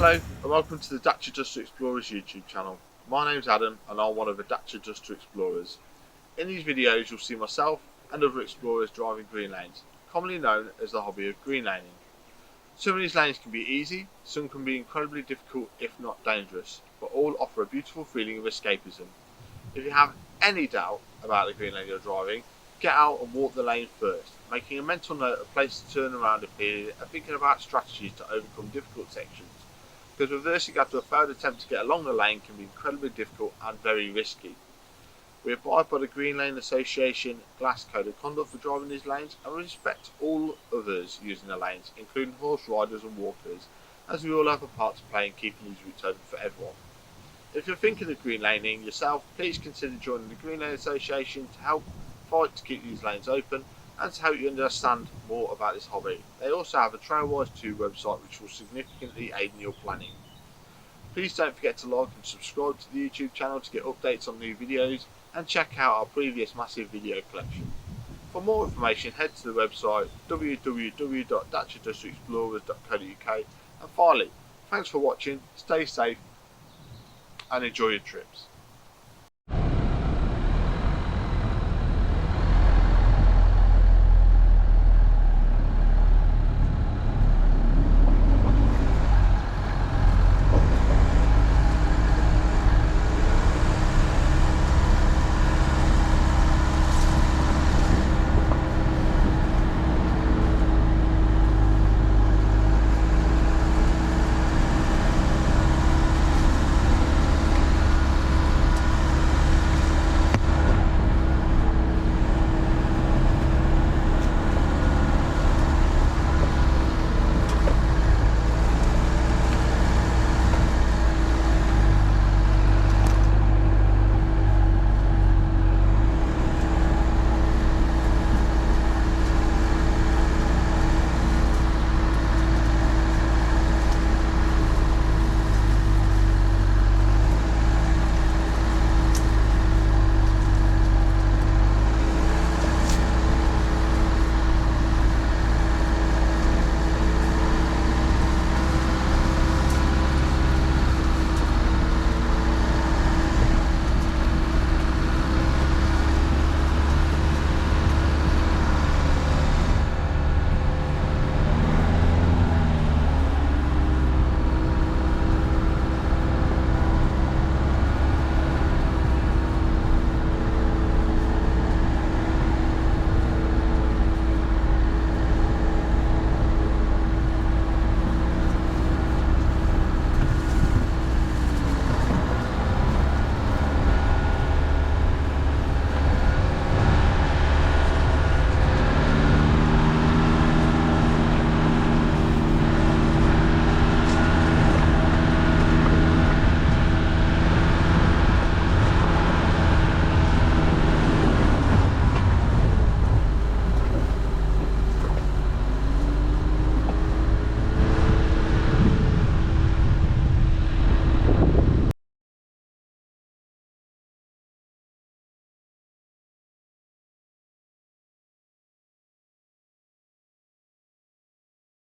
Hello and welcome to the Dacia Duster Explorers YouTube channel. My name's Adam and I'm one of the Dacia Duster Explorers. In these videos you'll see myself and other explorers driving green lanes, commonly known as the hobby of green laning. Some of these lanes can be easy, some can be incredibly difficult if not dangerous, but all offer a beautiful feeling of escapism. If you have any doubt about the green lane you're driving, get out and walk the lane first, making a mental note of places to turn around a period and thinking about strategies to overcome difficult sections, because reversing after a failed attempt to get along the lane can be incredibly difficult and very risky. We abide by the Green Lane Association Glass Code of Conduct for driving these lanes and respect all others using the lanes, including horse riders and walkers, as we all have a part to play in keeping these routes open for everyone. If you're thinking of green laning yourself, please consider joining the Green Lane Association to help fight to keep these lanes open and to help you understand more about this hobby. They also have a Trailwise 2 website which will significantly aid in your planning. Please don't forget to like and subscribe to the YouTube channel to get updates on new videos and check out our previous massive video collection. For more information head to the website www.daciadusterexplorers.co.uk, and finally, thanks for watching, stay safe and enjoy your trips.